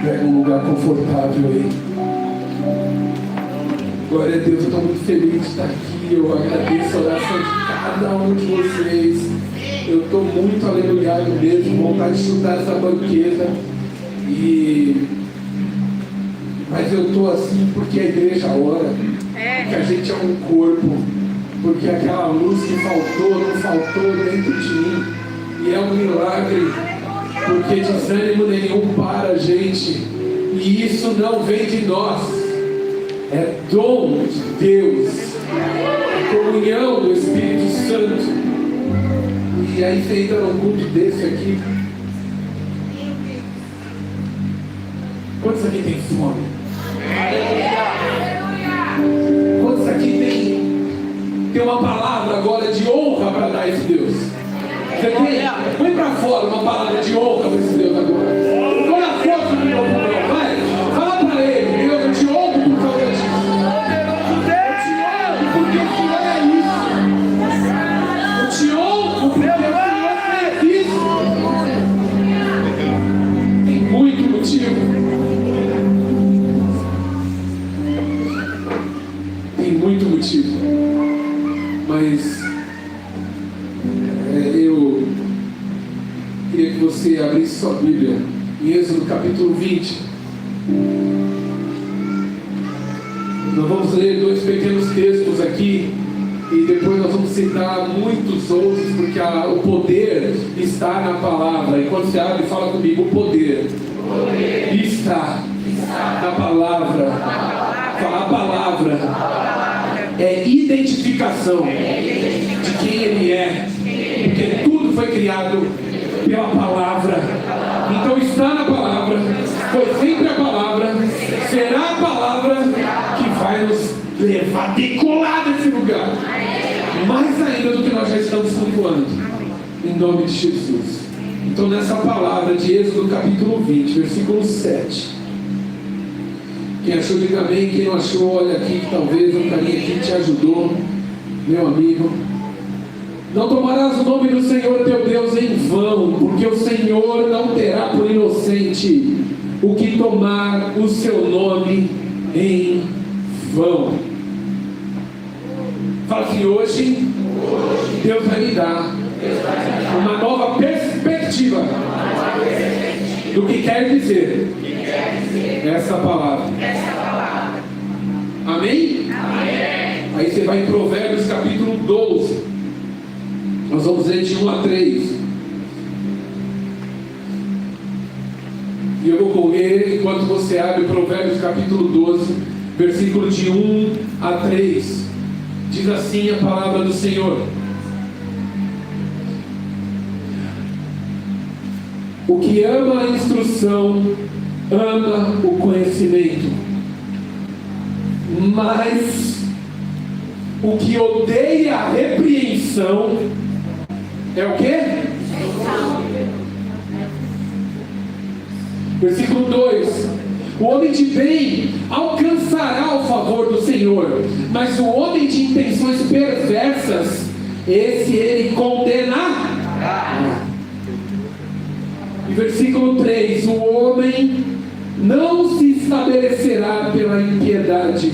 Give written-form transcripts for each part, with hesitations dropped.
Pega um lugar confortável aí. Glória a Deus, eu estou muito feliz de estar aqui. Eu agradeço a oração de cada um de vocês. Eu estou muito aleluiado mesmo, vontade de chutar essa banqueta. Mas eu estou assim porque a igreja ora, porque a gente é um corpo, porque aquela luz que faltou, não faltou dentro de mim. E é um milagre, porque desânimo nenhum para a gente. E isso não vem de nós. É dom de Deus, é comunhão do Espírito Santo. E aí você entra num culto desse aqui. Quantos aqui tem fome? Quantos aqui tem uma palavra agora de honra para dar a esse Deus? Você tem? Põe para fora uma palavra de honra para esse Deus agora. Põe a força do meu povo, vai. Fala para ele, Deus, eu te honro por causa disso. Porque o Senhor é isso. Eu te honro porque o Senhor é isso. Tem muito motivo. Tem muito motivo. Mas eu queria que você abrisse sua Bíblia em Êxodo capítulo 20. Nós vamos ler 2 pequenos textos aqui e depois nós vamos citar muitos outros, porque o poder está na palavra. E quando você abre, fala comigo: o poder está na palavra. A palavra é identificação de quem Ele é, porque tudo foi criado pela palavra. Então está na palavra, foi sempre a palavra, será a palavra que vai nos levar a decolar desse lugar, mais ainda do que nós já estamos flutuando, em nome de Jesus. Então nessa palavra de Êxodo capítulo 20, versículo 7, quem achou, diga amém. Quem não achou, olha aqui, que talvez um carinha aqui te ajudou, meu amigo. Não tomarás o nome do Senhor teu Deus em vão, porque o Senhor não terá por inocente o que tomar o seu nome em vão. Fala assim: hoje Deus vai me dar uma nova perspectiva do que quer dizer essa palavra. Amém? Aí você vai em Provérbios capítulo 12. Nós vamos ler de 1 a 3. E eu vou correr enquanto você abre Provérbios capítulo 12, versículo de 1 a 3. Diz assim a palavra do Senhor: o que ama a instrução ama o conhecimento, mas o que odeia a repreensão é o quê? Versículo 2: o homem de bem alcançará o favor do Senhor, mas o homem de intenções perversas, esse ele condenará. E versículo 3: o homem não se estabelecerá pela impiedade,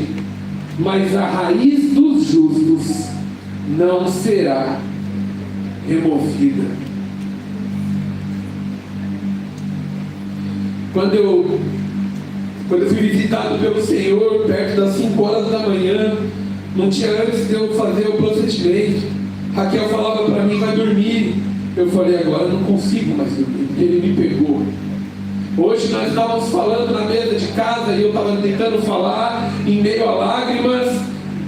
mas a raiz dos justos não será removida. Quando eu fui visitado pelo Senhor perto das 5 horas da manhã, não tinha antes de eu fazer o procedimento, Raquel falava para mim: vai dormir. Eu falei: agora eu não consigo mais dormir, porque Ele me pegou. Hoje nós estávamos falando na mesa de casa e eu estava tentando falar em meio a lágrimas,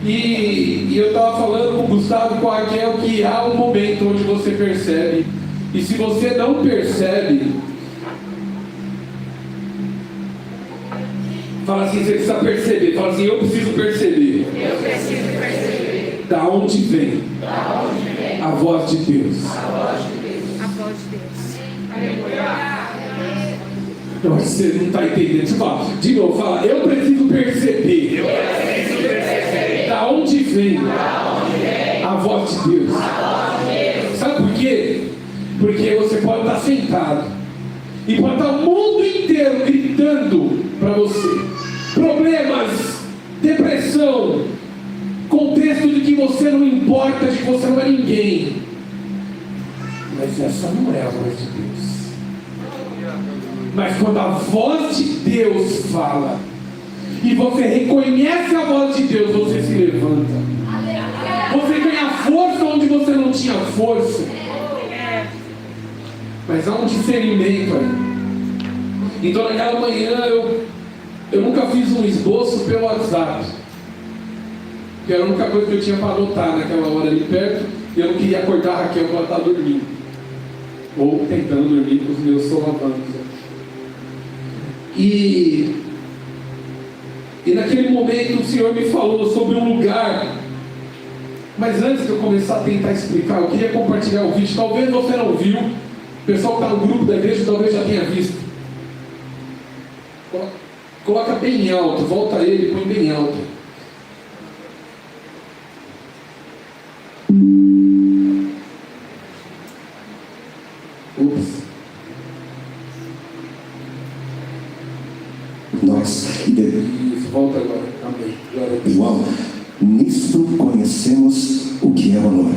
e eu estava falando com o Gustavo e com a Raquel que há um momento onde você percebe, e se você não percebe, fala assim: você precisa perceber. Fala assim: eu preciso perceber. Eu preciso perceber. Da onde vem? A voz de Deus. A voz de Deus. A voz de Deus. Aleluia. Você não está entendendo. Você fala, de novo, fala: eu preciso perceber. Eu preciso perceber. Da onde vem? A voz de Deus. A voz de Deus. Sabe por quê? Porque você pode estar sentado E pode estar o mundo inteiro gritando para você. Problemas, depressão, contexto de que você não importa, de que você não é ninguém. Mas essa não é a voz de Deus. Mas quando a voz de Deus fala, e você reconhece a voz de Deus, você se levanta. Você ganha força onde você não tinha força. Mas há um discernimento aí. Então naquela manhã eu nunca fiz um esboço pelo WhatsApp, que era a única coisa que eu tinha para anotar naquela hora ali perto, e eu não queria acordar a Raquel quando ela estava dormindo, ou tentando dormir com os meus solavancos. E naquele momento o Senhor me falou sobre um lugar. Mas antes de eu começar a tentar explicar, eu queria compartilhar o vídeo. Talvez você não viu, o pessoal que está no grupo da igreja talvez já tenha visto. Coloca bem alto, volta ele e põe bem alto. Ups. Isso, volta agora. Amém. João, nisto conhecemos o que é o amor.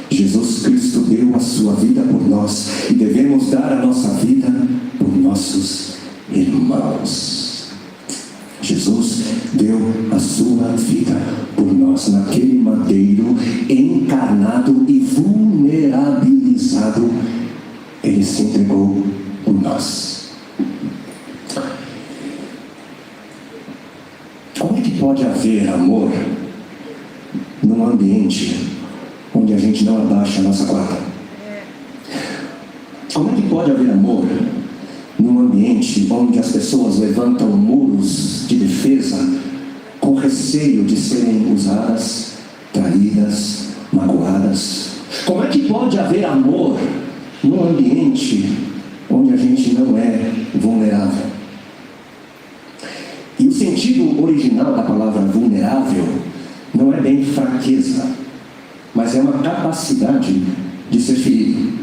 Jesus Cristo deu a sua vida por nós e devemos dar a nossa vida por nossos irmãos. Jesus deu a sua vida por nós naquele madeiro, encarnado e vulnerabilizado. Ele se entregou por nós. Como é que pode haver amor num ambiente onde a gente não abaixa a nossa guarda? Como é que pode haver amor num ambiente onde as pessoas levantam muros de defesa com receio de serem usadas, traídas, magoadas? Como é que pode haver amor num ambiente onde a gente não é vulnerável? E o sentido original da palavra vulnerável não é bem fraqueza, mas é uma capacidade de ser ferido.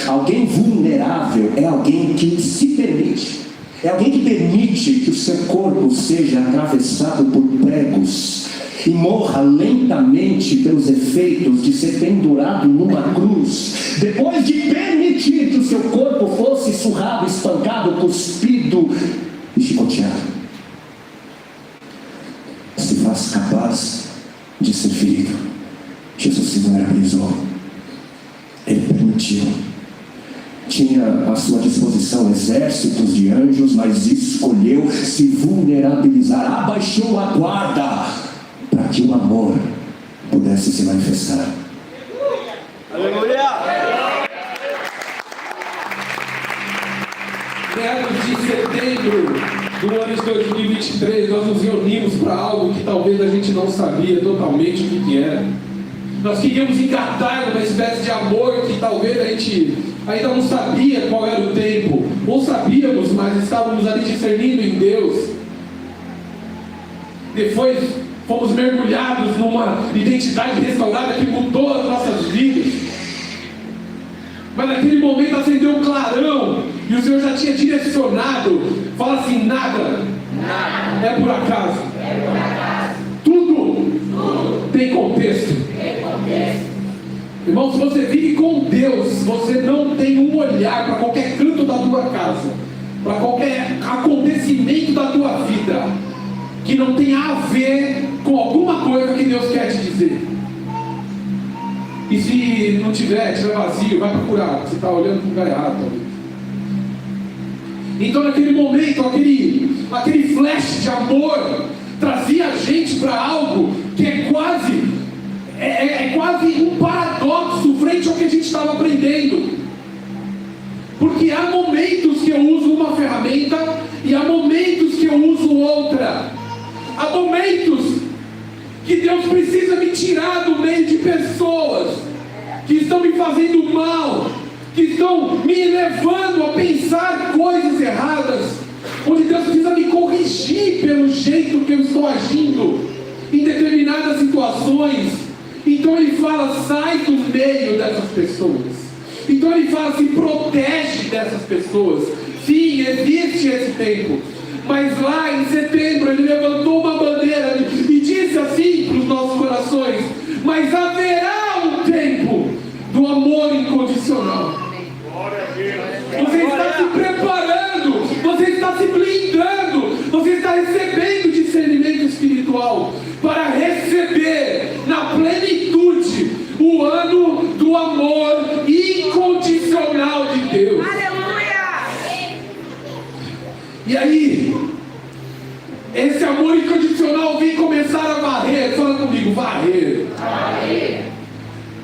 Alguém vulnerável é alguém que se permite, é alguém que permite que o seu corpo seja atravessado por pregos e morra lentamente pelos efeitos de ser pendurado numa cruz, depois de permitir que o seu corpo fosse surrado, espancado, cuspido e chicoteado. Se faz capaz de ser ferido. Jesus se vulnerabilizou. Ele permitiu. Tinha à sua disposição exércitos de anjos, mas escolheu se vulnerabilizar. Abaixou a guarda para que o amor pudesse se manifestar. Aleluia! Meados de setembro do ano de 2023, nós nos reunimos para algo que talvez a gente não sabia totalmente o que era. Nós queríamos engatar numa espécie de amor que talvez a gente ainda não sabia qual era o tempo, ou sabíamos, mas estávamos ali discernindo em Deus. Depois fomos mergulhados numa identidade restaurada que mudou as nossas vidas. Mas naquele momento acendeu um clarão e o Senhor já tinha direcionado. Fala assim: nada é por acaso. Tudo tem contexto. Irmão, se você vive com Deus, você não tem um olhar para qualquer canto da tua casa, para qualquer acontecimento da tua vida que não tenha a ver com alguma coisa que Deus quer te dizer. E se não tiver vazio, vai procurar. Você está olhando para o lugar errado, talvez. Então naquele momento, aquele flash de amor trazia a gente para algo que é quase um paradoxo frente ao que a gente estava aprendendo. Porque há momentos que eu uso uma ferramenta e há momentos que eu uso outra. Há momentos que Deus precisa me tirar do meio de pessoas que estão me fazendo mal, que estão me levando a pensar coisas erradas, onde Deus precisa me corrigir pelo jeito que eu estou agindo em determinadas situações. Então Ele fala: sai do meio dessas pessoas. Então ele fala assim: protege dessas pessoas. Sim, existe esse tempo. Mas lá em setembro ele levantou uma bandeira e disse assim para os nossos corações: mas haverá um tempo do amor incondicional. Você está se preparando, você está se blindando, você está recebendo discernimento espiritual para receber na plenitude o ano do amor incondicional de Deus. E aí, esse amor incondicional vem começar a varrer. Fala comigo: varrer.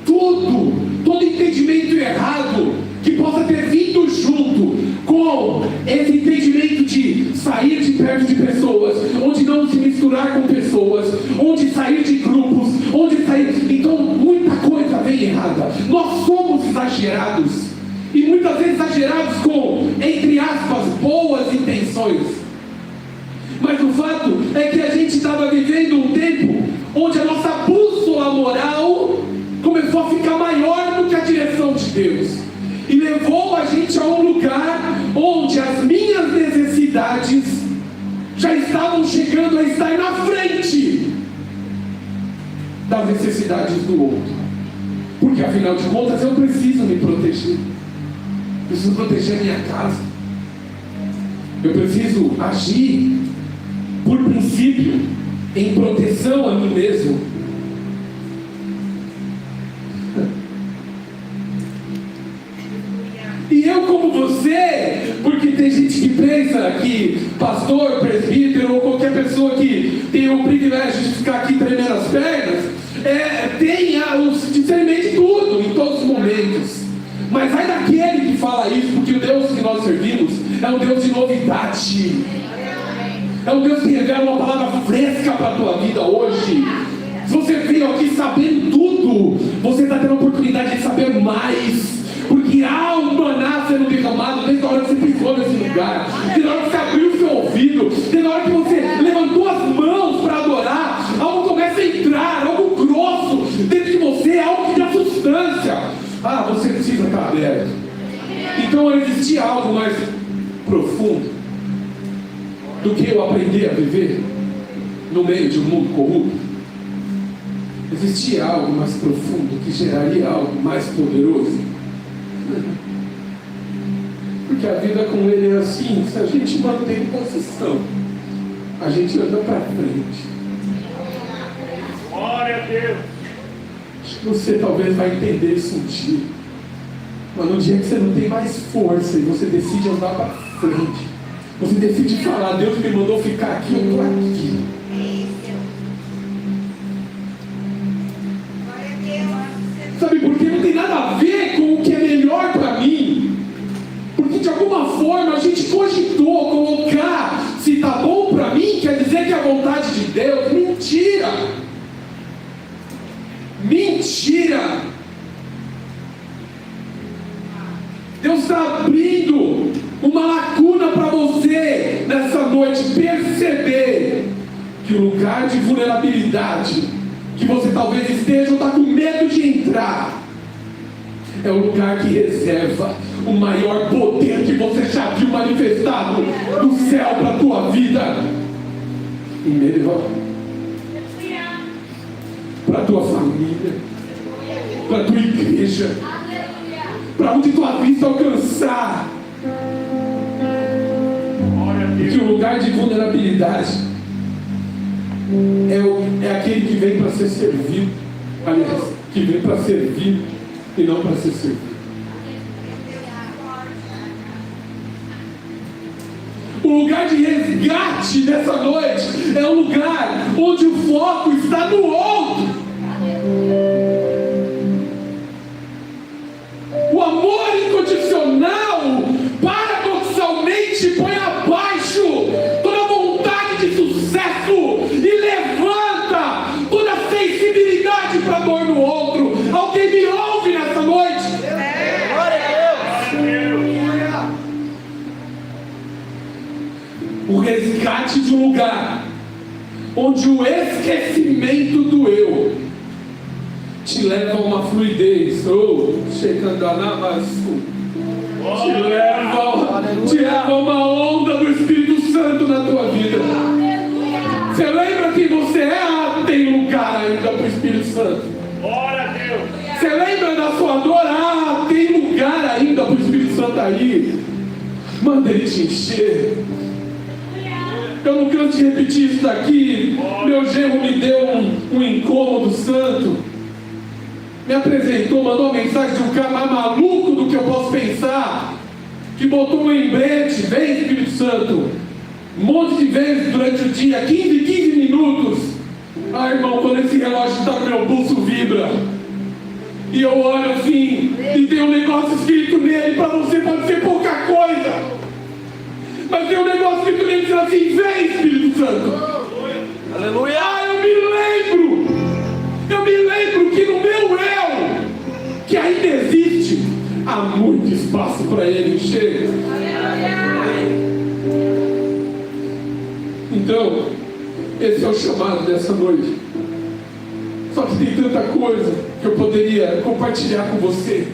Todo entendimento errado que possa ter vindo junto com esse entendimento de sair de perto de pessoas, onde não se misturar com pessoas, onde sair de grupos, onde sair. Então muita coisa vem errada. Nós somos exagerados. E muitas vezes exagerados com, entre aspas, boas intenções. Mas o fato é que a gente estava vivendo um tempo onde a nossa bússola moral começou a ficar maior do que a direção de Deus. E levou a gente a um lugar onde as minhas necessidades já estavam chegando a estar na frente das necessidades do outro. Porque afinal de contas eu preciso me proteger. Preciso proteger a minha casa. Eu preciso agir por princípio em proteção a mim mesmo. E eu como você, porque tem gente que pensa que pastor, presbítero ou qualquer pessoa que tem o privilégio de ficar aqui tremendo as pernas, tem o discernimento de tudo, em todos os momentos. Mas ai daquele que fala isso, porque o Deus que nós servimos é um Deus de novidade. É um Deus que revela uma palavra fresca para a tua vida hoje. Se você veio aqui sabendo tudo, você está tendo a oportunidade de saber mais. Porque há um maná sendo derramado desde a hora que você pisou nesse lugar, desde a hora que você abriu o seu ouvido, desde a hora que você levantou as mãos para adorar. Algo começa a entrar, algo grosso dentro de você, algo que dá substância. Você precisa estar aberto. Então existia algo mais profundo do que eu aprender a viver no meio de um mundo corrupto. Existia algo mais profundo que geraria algo mais poderoso. Porque a vida com ele é assim: se a gente mantém posição, a gente anda para frente. Glória a Deus. Acho que você talvez vai entender isso um dia. Mas no dia que você não tem mais força e você decide andar para frente, você decide falar: Deus me mandou ficar aqui, eu estou aqui. Sabe por quê? Não tem nada a ver com o que é melhor para mim. Porque de alguma forma a gente cogitou colocar: se está bom para mim, quer dizer que é a vontade de Deus. Mentira! Mentira! Deus está abrindo uma lacuna para você nessa noite perceber que o lugar de vulnerabilidade que você talvez esteja ou está com medo de entrar é o lugar que reserva o maior poder que você já viu manifestado do céu para a tua vida. E melhor, para a tua família, para a tua igreja, para onde tua vista alcançar. Que o lugar de vulnerabilidade é aquele que vem para ser servido. Aliás, que vem para servir e não para ser servido. O lugar de resgate dessa noite é um lugar onde o foco está no outro. O amor incondicional paradoxalmente põe abaixo toda a vontade de sucesso e levanta toda a sensibilidade para a dor do outro. Alguém me ouve nessa noite? Glória a Deus! O resgate de um lugar onde o esquecimento do eu te leva a uma fluidez. Te leva a uma onda do Espírito Santo na tua vida. Você lembra quem você é? Ah, tem lugar ainda para o Espírito Santo. Você lembra da sua dor? Ah, tem lugar ainda para o Espírito Santo aí. Manda ele te encher. Eu não canso de repetir isso daqui. Meu genro me deu um incômodo santo. Me apresentou, mandou uma mensagem de um cara mais maluco do que eu posso pensar, que botou um lembrete, vem Espírito Santo, um monte de vezes durante o dia, 15 minutos. Ah, irmão, quando esse relógio está no meu pulso, vibra. E eu olho assim, e tem um negócio escrito nele, para você pode ser pouca coisa, mas tem um negócio escrito nele que diz assim: vem Espírito Santo. Aleluia. Ah, eu me lembro que no meu eu, que ainda existe, há muito espaço para ele encher. Então, esse é o chamado dessa noite. Só que tem tanta coisa que eu poderia compartilhar com você,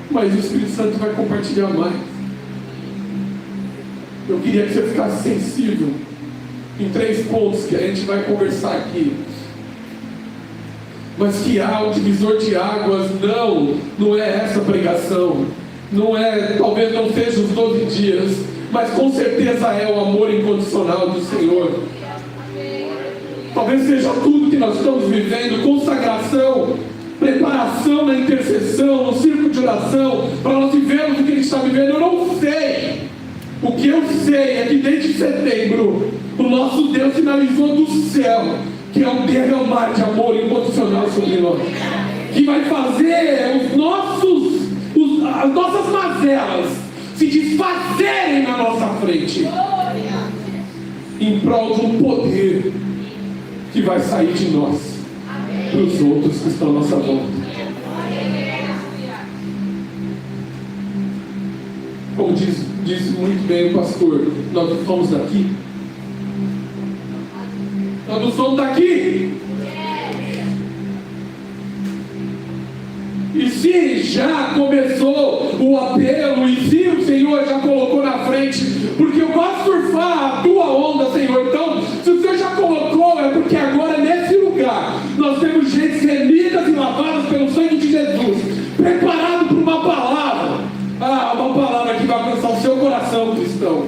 mas o Espírito Santo vai compartilhar mais. Eu queria que você ficasse sensível em 3 pontos que a gente vai conversar aqui. Mas que há um divisor de águas, não é essa pregação, não é, talvez não seja os 12 dias, mas com certeza é o amor incondicional do Senhor. Talvez seja tudo que nós estamos vivendo, consagração, preparação na intercessão, no círculo de oração, para nós vivermos o que a gente está vivendo. Eu não sei. O que eu sei é que desde setembro, o nosso Deus sinalizou do céu que é um derramar de amor incondicional sobre nós, que vai fazer as nossas mazelas se desfazerem na nossa frente, em prol de um poder que vai sair de nós para os outros que estão à nossa volta. Como diz muito bem o pastor, nós não somos daqui. Nós não somos daqui. E se já começou o apelo, e se o Senhor já colocou na frente, porque eu gosto de surfar a tua onda, Senhor. Então, se o Senhor já colocou, é porque agora nesse lugar nós temos gente remidas e lavadas pelo sangue de Jesus, preparado para uma palavra. Uma palavra que vai alcançar o seu coração, cristão.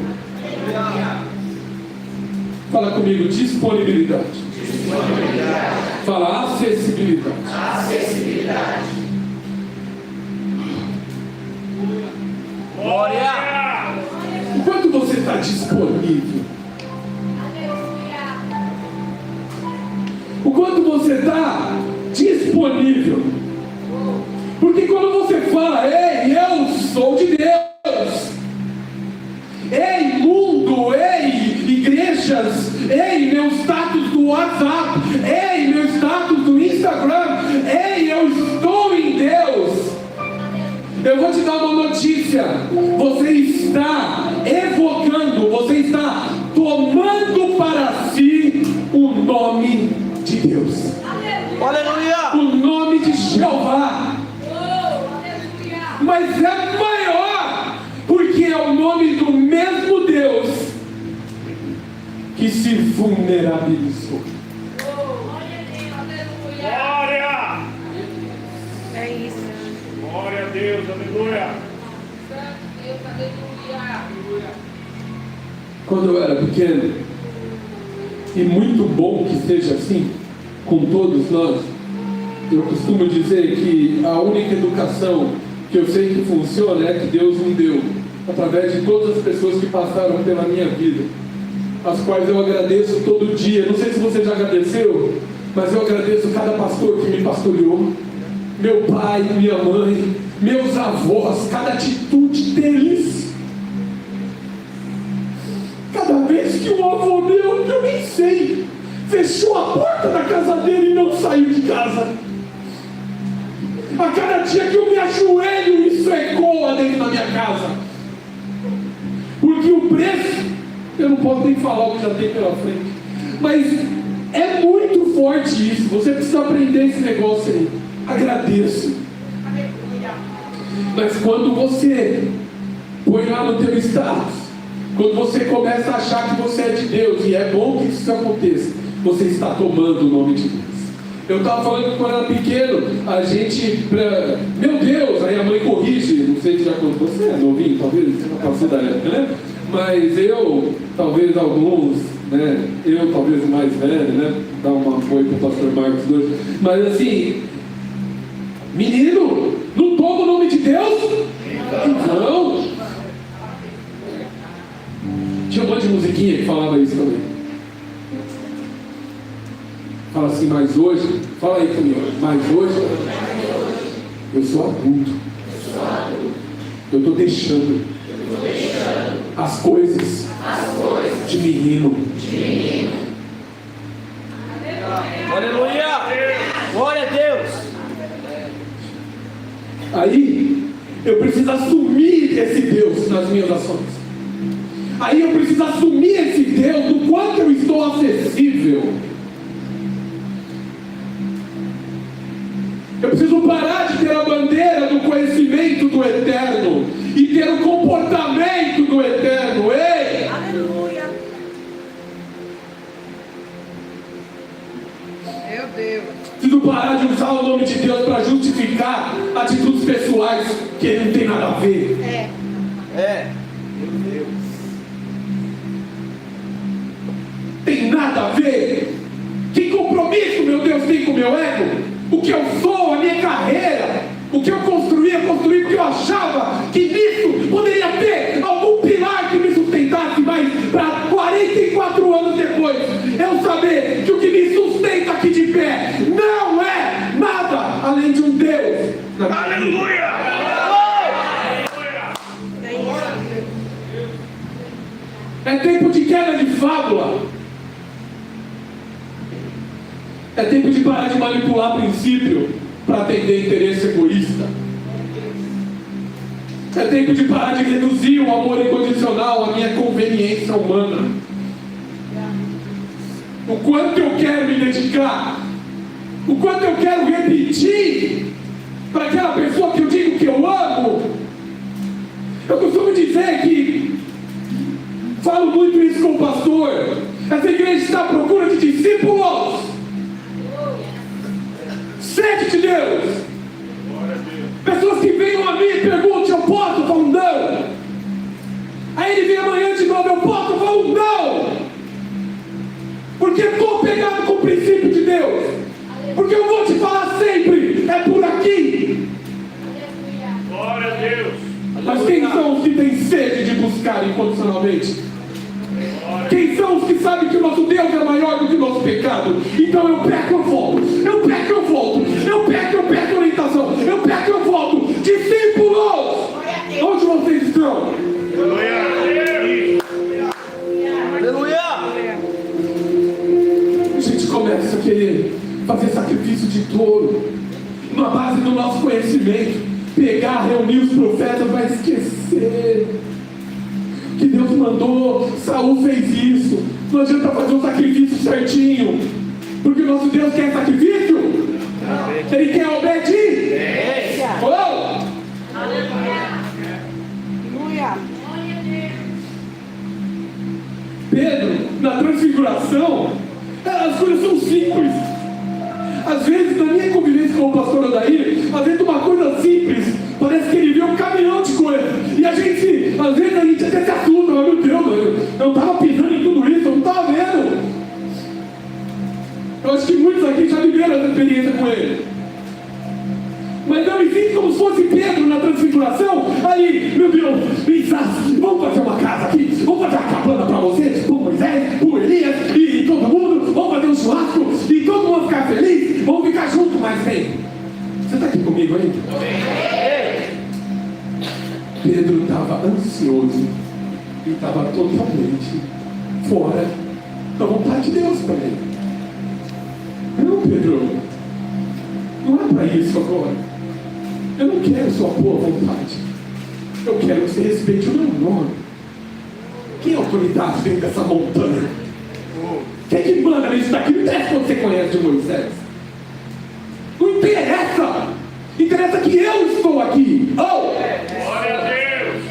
Fala comigo: disponibilidade. Fala acessibilidade. Glória! Enquanto você está disponível, o quanto você está disponível, porque quando você fala: ei, eu sou de Deus, ei, mundo, ei, igrejas, ei, meu status do WhatsApp, ei, meu status do Instagram, ei, eu estou em Deus. Eu vou te dar uma notícia: você está evocando, você está tomando para si o nome de Deus. Aleluia! O nome de Jeová. Mas é maior, porque é o nome do mesmo Deus que se vulnerabilizou. Glória! É isso. Glória a Deus, aleluia! Quando eu era pequeno, e muito bom que seja assim com todos nós, eu costumo dizer que a única educação que eu sei que funciona é que Deus me deu, através de todas as pessoas que passaram pela minha vida, as quais eu agradeço todo dia. Não sei se você já agradeceu, mas eu agradeço cada pastor que me pastoreou, meu pai, minha mãe, meus avós, cada atitude deles. Cada vez que um avô meu, que eu nem sei, fechou a porta da casa dele e não saiu de casa. A cada dia que eu me ajoelho, isso ecoa dentro da minha casa. Porque o preço, eu não posso nem falar o que já tem pela frente, mas é muito forte isso. Você precisa aprender esse negócio aí. agradeço. Mas quando você põe lá no teu status, quando você começa a achar que você é de Deus, e é bom que isso aconteça, você está tomando o nome de Deus. Eu estava falando que quando era pequeno, a gente, meu Deus, aí a mãe corrige, não sei se já contou, você é novinho, talvez, você não passou da época, né? Mas eu, talvez alguns, né? Eu, talvez o mais velho, né? Dá um apoio para o pastor Marcos hoje. Mas assim, menino, não toma o nome de Deus? Não. Tinha um monte de musiquinha que falava isso também. Fala assim, mas hoje, fala aí comigo, mas hoje eu sou adulto. Eu estou deixando as coisas de menino. Aleluia! Glória a Deus! Aí eu preciso assumir esse Deus nas minhas ações. Aí eu preciso assumir esse Deus do quanto eu estou acessível. Eu preciso parar de ter a bandeira do conhecimento do eterno e ter o comportamento do eterno. Ei! Aleluia. Meu Deus. Preciso parar de usar o nome de Deus para justificar atitudes pessoais que não tem nada a ver. Meu Deus. Tem nada a ver. Que compromisso, meu Deus, tem com o meu ego? O que eu sou, a minha carreira, o que eu construí porque eu achava que nisso poderia ter algum pilar que me sustentasse, mas para 44 anos depois, eu saber que o que me sustenta aqui de pé não é nada além de um Deus. Aleluia! É tempo de queda de fábula. É tempo de parar de manipular princípio para atender interesse egoísta. É tempo de parar de reduzir o amor incondicional à minha conveniência humana. O quanto eu quero me dedicar, o quanto eu quero repetir para aquela pessoa que eu digo que eu amo. Eu costumo dizer que, falo muito isso com o pastor, essa igreja está à procura de discípulos. Sede de Deus. Pessoas que venham a mim e perguntam, eu posso? Eu falo não. Aí ele vem amanhã de novo, eu posso? Eu falo não. Porque estou pegado com o princípio de Deus. Porque eu vou te falar sempre, é por aqui. Glória a Deus! Mas quem são os que têm sede de buscar incondicionalmente? Quem são os que sabem que o nosso Deus é maior do que o nosso pecado? Então eu peco, eu volto. Eu peco, eu volto. Eu peço orientação. Eu peco, eu volto. Discípulos! Onde vocês estão? Aleluia! A gente começa a querer fazer sacrifício de touro na base do nosso conhecimento. Pegar, reunir os profetas, vai esquecer que Deus mandou. Saul fez isso. Não adianta fazer um sacrifício certinho, porque o nosso Deus quer sacrifício. Ele quer obediência. Oh! Aleluia. Pedro, na transfiguração, as coisas são simples. Às vezes, na minha convivência com o pastor Odair, às vezes uma coisa simples, parece que ele vê um caminhão de coisa. E a gente, às vezes a gente até se assusta, mas meu Deus, eu não estava pisando em tudo isso, eu não estava vendo. Eu acho que muitos aqui já viveram essa experiência com ele. Mas eu me sinto como se fosse Pedro na transfiguração. Aí, meu Deus, vamos fazer uma casa aqui, vamos fazer uma cabana para você, por Moisés, por Elias e todo mundo, vamos fazer um churrasco e todo mundo ficar feliz, vamos ficar junto, mas vem. Você está aqui comigo ainda? Pedro estava ansioso e estava totalmente fora da vontade de Deus para ele. Não, Pedro, não é para isso agora. Eu não quero sua boa vontade. Eu quero que você respeite o meu nome. Quem é autoridade dentro dessa montanha? Quem é que manda nisso daqui? Não interessa quando você conhece de Moisés. Não interessa interessa. Interessa que eu estou aqui. Oh! Glória a Deus.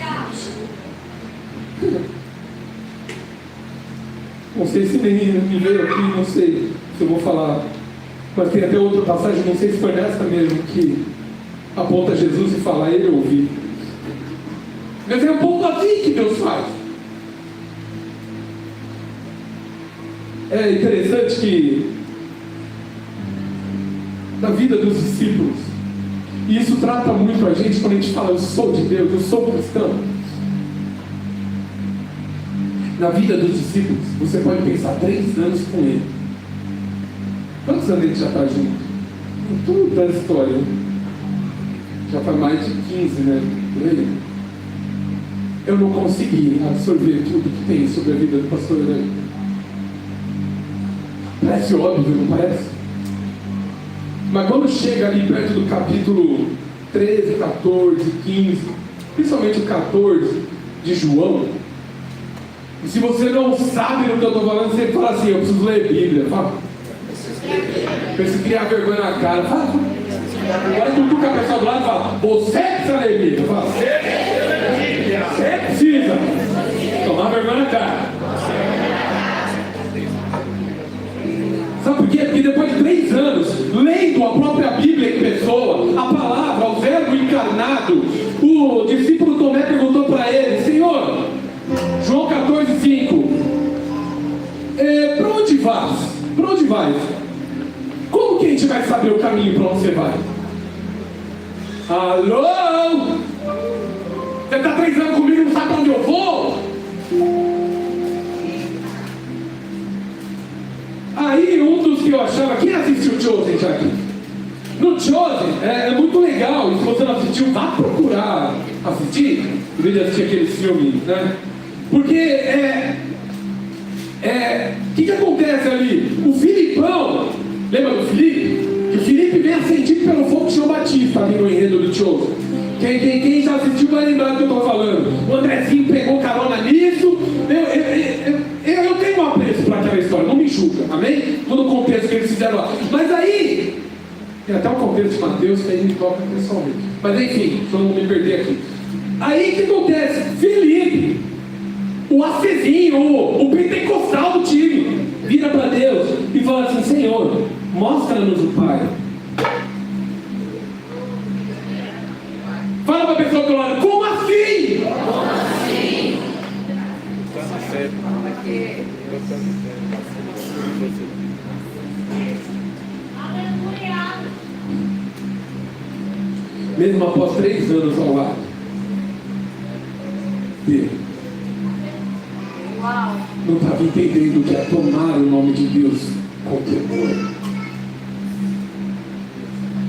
Não sei se me veio aqui, não sei se eu vou falar. Mas tem até outra passagem, não sei se foi nessa mesmo, que aponta Jesus e fala, ele ouvir. Mas é um pouco assim que Deus faz. É interessante que na vida dos discípulos, e isso trata muito a gente quando a gente fala, eu sou de Deus, eu sou cristão. Na vida dos discípulos, você pode pensar 3 anos com ele. Quantos anos ele já está junto? Tudo da história. Já faz mais de 15, né? Por aí. Eu não consegui absorver tudo que tem sobre a vida do pastor Heleno. Parece óbvio, não parece? Mas quando chega ali perto do capítulo 13, 14, 15, principalmente o 14 de João, e se você não sabe do que eu estou falando, você fala assim, eu preciso ler Bíblia. Fala. Preciso criar vergonha na cara. Fala. Agora cutuca a pessoa do lado e fala, você precisa ler Bíblia. Fala. Você precisa tomar vergonha na cara. Sabe por quê? Porque depois de 3 anos, lendo a própria Bíblia em pessoa, a palavra, o verbo encarnado, o discípulo Tomé perguntou para ele, Senhor, João 14:5, para onde vais? Para onde vais? Como que a gente vai saber o caminho para onde você vai? Alô? Você está 3 anos comigo e não sabe para onde eu vou? Aí um dos que eu achava, quem assistiu Chosen já aqui? No Chosen é muito legal, e se você não assistiu, vá procurar assistir, em vez de assistir aqueles filmes, né? Porque o que acontece ali? O Filipão, lembra do Filipe? Que o Filipe vem ascendido pelo fogo de João Batista ali no enredo do Chosen. Quem já assistiu vai lembrar do que eu estou falando. O Andrezinho pegou carona nisso. Eu tenho um apreço para aquela história, não me julga, amém? Todo o contexto que eles fizeram lá. Mas aí, tem até um contexto de Mateus que aí me toca pessoalmente. Mas enfim, só não me perder aqui. Aí o que acontece? Filipe, o acesinho, o pentecostal do time, vira para Deus e fala assim, Senhor, mostra-nos o Pai. Fala para a pessoa do lado, como assim? Como assim? Mesmo após 3 anos ao lado dele, não estava entendendo o que é tomar o nome de Deus com temor.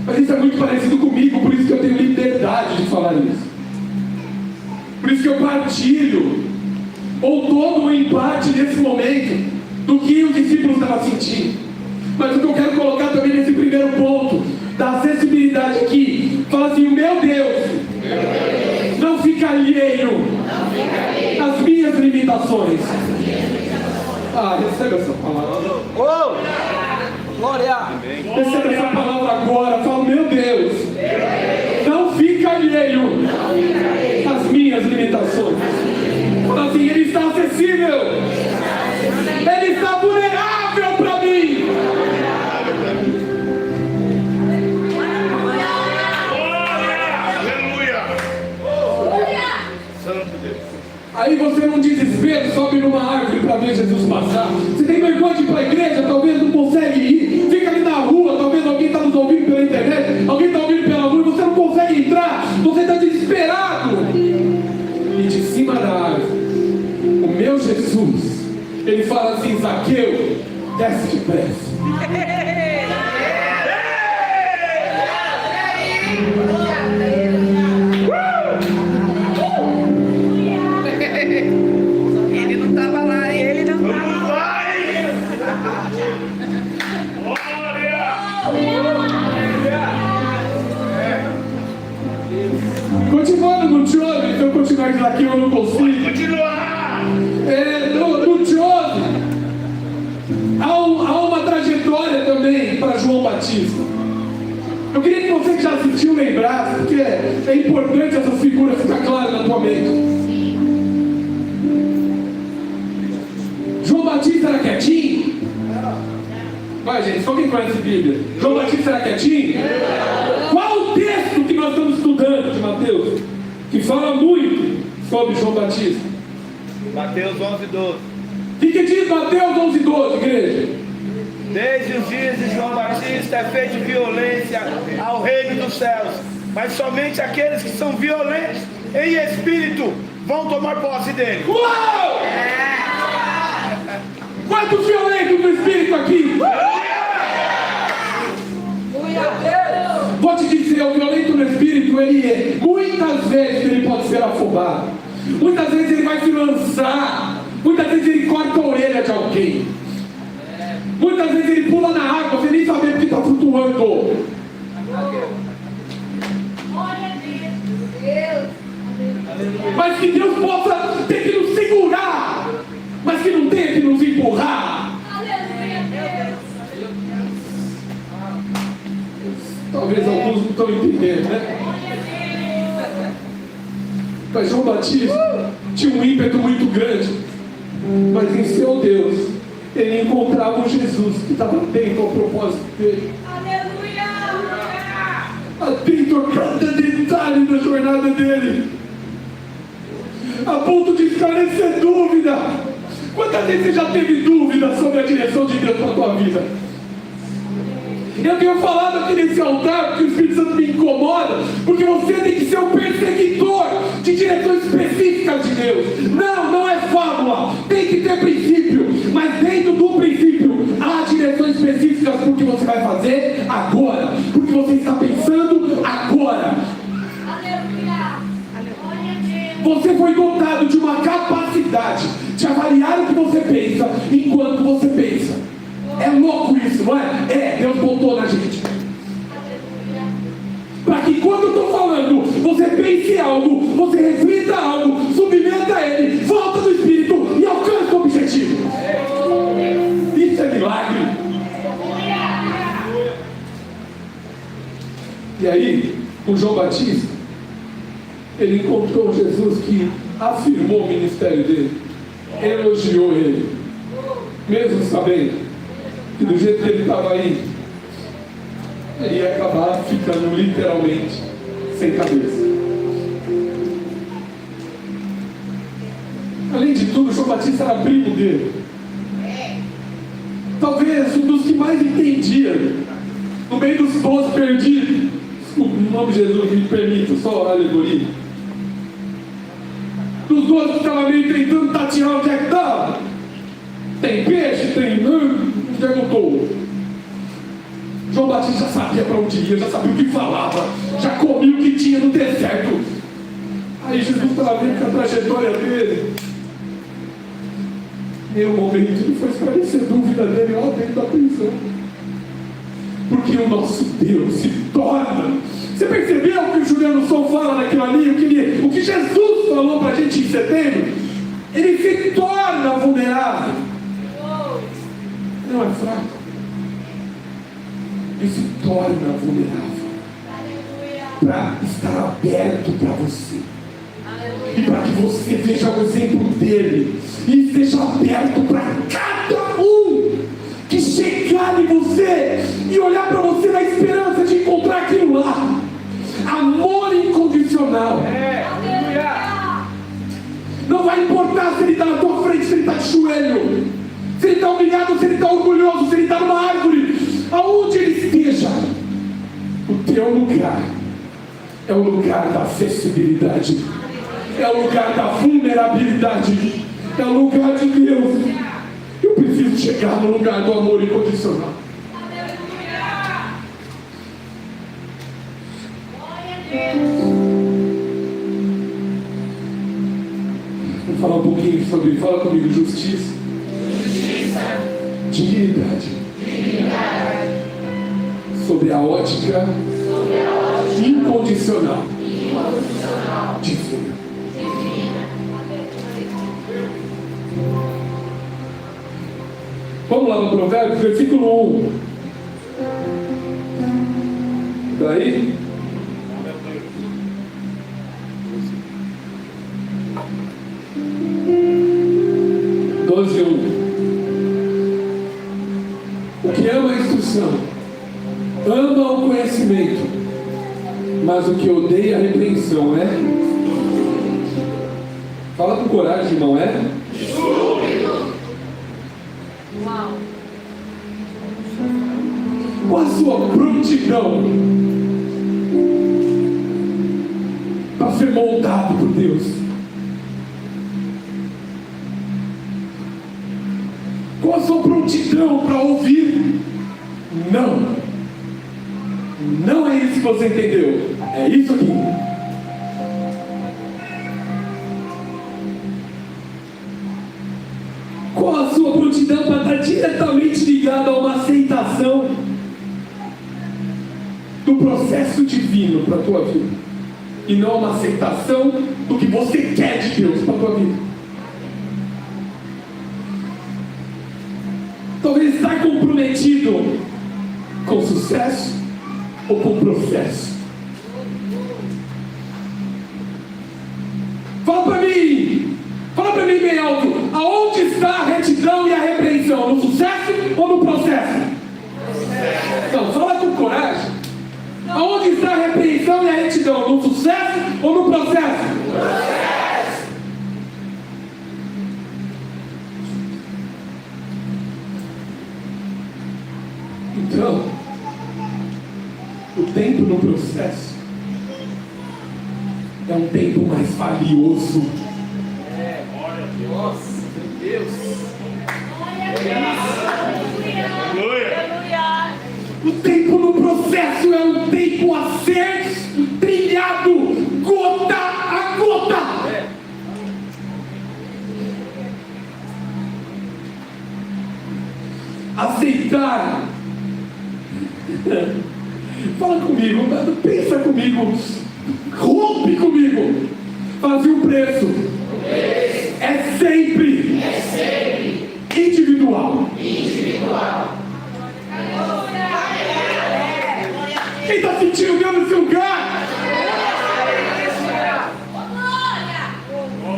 Mas isso é muito parecido comigo, por isso que eu tenho liberdade de falar isso. Por isso que eu partilho, ou todo o empate nesse momento, do que os discípulos estavam sentindo. Mas o que eu quero colocar também nesse primeiro ponto, da acessibilidade aqui, fala assim, o meu Deus não fica alheio às minhas limitações. Recebe essa palavra. Glória. Recebe essa palavra agora. Fala, meu Deus, não fica alheio às minhas limitações. Fala assim, Ele está acessível. Ele está vulnerável para mim. Aí você num desespero sobe numa árvore para ver Jesus passar. Você tem vergonha de ir para a igreja, talvez não consegue ir. Fica ali na rua, talvez alguém está nos ouvindo pela internet, alguém está ouvindo pela rua, você não consegue entrar, você está desesperado. E de cima da árvore, o meu Jesus, ele fala assim, Zaqueu, desce depressa. Ele não estava lá, ele não estava lá. Continuando no Chosen, se eu continuar aqui eu não consigo. Continuar. No Chosen, há uma trajetória também para João Batista. Eu queria que você que já assistiu lembrasse, porque é importante essa figura ficar clara na tua mente. João Batista era quietinho? Vai, gente, só quem conhece a Bíblia. João Batista era quietinho? Qual o texto que nós estamos estudando de Mateus, que fala muito sobre João Batista? Mateus 11:12. O que diz Mateus 11:12, igreja? Desde os dias de João Batista é feita violência ao reino dos céus, mas somente aqueles que são violentos em espírito vão tomar posse dele. Uau! Quantos violentos no espírito aqui? Vou te dizer, o violento no espírito, muitas vezes ele pode ser afobado, muitas vezes ele vai se lançar, muitas vezes ele corta a orelha de alguém, muitas vezes ele pula na água, você nem sabe porque está flutuando. Mas que Deus possa ter que nos segurar, mas que não tenha que nos empurrar. Talvez alguns não estão entendendo, né? Mas João Batista tinha um ímpeto muito grande, mas em seu Deus ele encontrava o Jesus que estava atento ao propósito dele, atento a cada detalhe da jornada dele, a ponto de esclarecer dúvida. Quantas vezes você já teve dúvida sobre a direção de Deus para a tua vida? Eu tenho falado aqui nesse altar porque o Espírito Santo me incomoda, porque você tem que ser um perseguidor de direções específicas de Deus. Não é fábula, tem que ter princípio, mas dentro do princípio há direções específicas para o que você vai fazer agora, porque você está pensando agora. Você foi dotado de uma capacidade de avaliar o que você pensa enquanto você pensa. É louco isso, não é? Deus botou na gente. Para que quando eu estou falando, você pense em algo, você reflita algo, submeta a ele, volta do Espírito e alcança o objetivo. Isso é milagre. E aí, o João Batista, ele encontrou Jesus que afirmou o ministério dele, elogiou ele, mesmo sabendo que do jeito que ele estava aí, ele ia acabar ficando literalmente sem cabeça. Além de tudo, João Batista era primo dele, talvez um dos que mais entendia, no meio dos 12 perdidos. Desculpa, em nome de Jesus, me permita, só a alegoria. Dos 12 que estavam meio tentando tatear onde é que estava. Tem peixe, tem... onde é que eu estou? João Batista já sabia para onde ia, já sabia o que falava, já comia o que tinha no deserto. Aí Jesus estava vendo que a trajetória dele, em um momento ele foi esclarecer a dúvida dele lá dentro da prisão. Porque o nosso Deus se torna... Você percebeu o que o Juliano Som fala naquilo ali? O que Jesus falou para a gente em setembro? Ele se torna vulnerável. Não é fraco. Ele se torna vulnerável para estar aberto para você. E para que você veja o exemplo dele e esteja aberto para cada um que chegar em você e olhar para você na esperança de encontrar aquilo lá. Amor incondicional. Não vai importar se ele está na tua frente, se ele está de joelho, se ele está humilhado, se ele está orgulhoso, se ele está numa árvore, aonde ele esteja, o teu lugar é o lugar da acessibilidade, é o lugar da vulnerabilidade, é o lugar de Deus. Eu preciso chegar no lugar do amor incondicional. Vou falar um pouquinho sobre, fala comigo, justiça. Dignidade. Sobre a ótica incondicional. Divina. Vamos lá no Provérbios, versículo 1. Está aí? O que ama a instrução, ama o conhecimento, mas o que odeia a repreensão é? Fala com coragem, irmão, é? Qual a sua prontidão para ser moldado por Deus? Qual a sua prontidão para ouvir? Não. Não é isso que você entendeu. É isso aqui. Qual a sua prontidão para estar diretamente ligada a uma aceitação do processo divino para a tua vida, e não uma aceitação do que você quer de Deus para a tua vida? Talvez está comprometido com sucesso ou com processo. Fala para mim bem alto, aonde está a retidão e a repreensão? No sucesso ou no processo? Então, fala com coragem. Aonde está a repreensão e a retidão? No sucesso ou no processo? Então, o tempo no processo é um tempo mais valioso. Glória a Deus. O tempo no processo é um tempo a ser trilhado gota a gota. Aceitar. Fala comigo, pensa comigo, rompe comigo. Fazer um preço. É sempre individual. Quem está sentindo Deus nesse lugar?